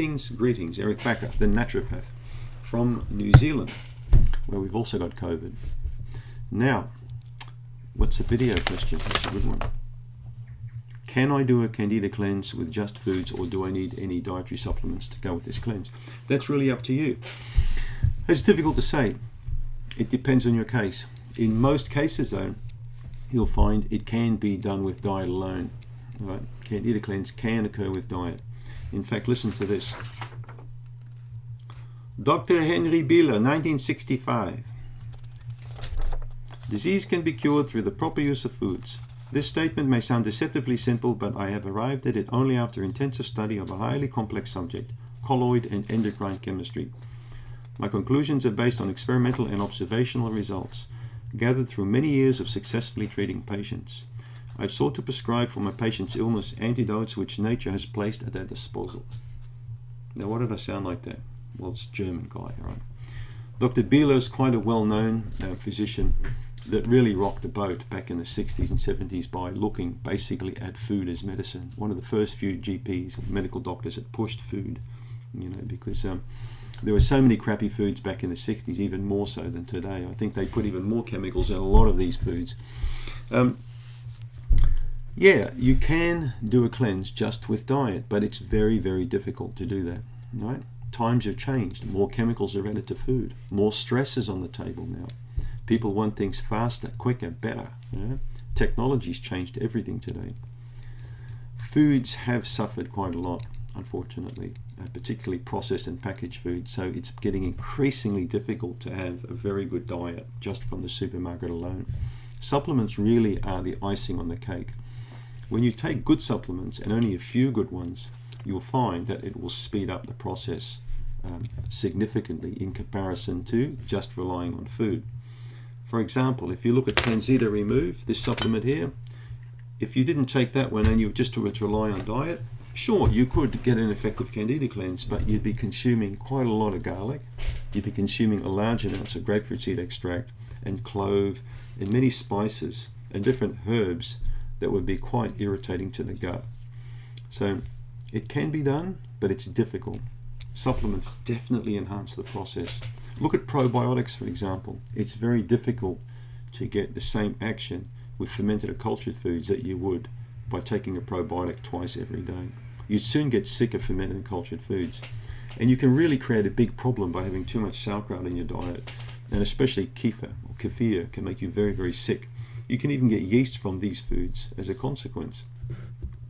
Greetings, Eric Backer, the naturopath from New Zealand, where we've also got COVID. Now, what's the video question? That's a good one. Can I do a Candida cleanse with just foods, or do I need any dietary supplements to go with this cleanse? That's really up to you. It's difficult to say. It depends on your case. In most cases, though, you'll find it can be done with diet alone. Right? Candida cleanse can occur with diet. In fact, listen to this. Dr. Henry Bieler, 1965. Disease can be cured through the proper use of foods. This statement may sound deceptively simple, but I have arrived at it only after intensive study of a highly complex subject, colloid and endocrine chemistry. My conclusions are based on experimental and observational results, gathered through many years of successfully treating patients. I've sought to prescribe for my patients' illness antidotes which nature has placed at their disposal. Now, what did I sound like there? Well, it's a German guy, right? Dr. Bieler is quite a well-known physician that really rocked the boat back in the 60s and 70s by looking basically at food as medicine. One of the first few GPs, medical doctors, that pushed food, because there were so many crappy foods back in the 60s, even more so than today. I think they put even more chemicals in a lot of these foods. Yeah, you can do a cleanse just with diet, but it's very, very difficult to do that, right? Times have changed. More chemicals are added to food. More stress is on the table now. People want things faster, quicker, better. Technology's changed everything today. Foods have suffered quite a lot, unfortunately, particularly processed and packaged food. So it's getting increasingly difficult to have a very good diet just from the supermarket alone. Supplements really are the icing on the cake. When you take good supplements, and only a few good ones, you'll find that it will speed up the process significantly in comparison to just relying on food. For example, if you look at CanXida Remove, this supplement here, if you didn't take that one and you just were to rely on diet, sure, you could get an effective Candida cleanse, but you'd be consuming quite a lot of garlic, you'd be consuming a large amounts of grapefruit seed extract and clove and many spices and different herbs that would be quite irritating to the gut. So it can be done, but it's difficult. Supplements definitely enhance the process. Look at probiotics, for example. It's very difficult to get the same action with fermented or cultured foods that you would by taking a probiotic twice every day. You'd soon get sick of fermented and cultured foods. And you can really create a big problem by having too much sauerkraut in your diet. And especially kefir can make you very, very sick. You can even get yeast from these foods as a consequence.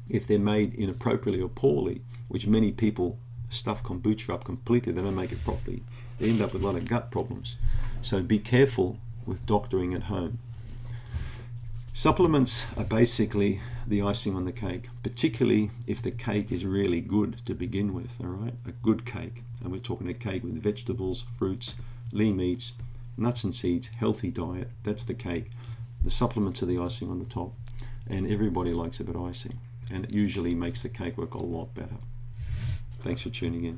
If they're made inappropriately or poorly, which many people stuff kombucha up completely, they don't make it properly, they end up with a lot of gut problems. So be careful with doctoring at home. Supplements are basically the icing on the cake, particularly if the cake is really good to begin with, all right? A good cake, and we're talking a cake with vegetables, fruits, lean meats, nuts and seeds, healthy diet, that's the cake. The supplements are the icing on the top, and everybody likes a bit of icing, and it usually makes the cake work a lot better. Thanks for tuning in.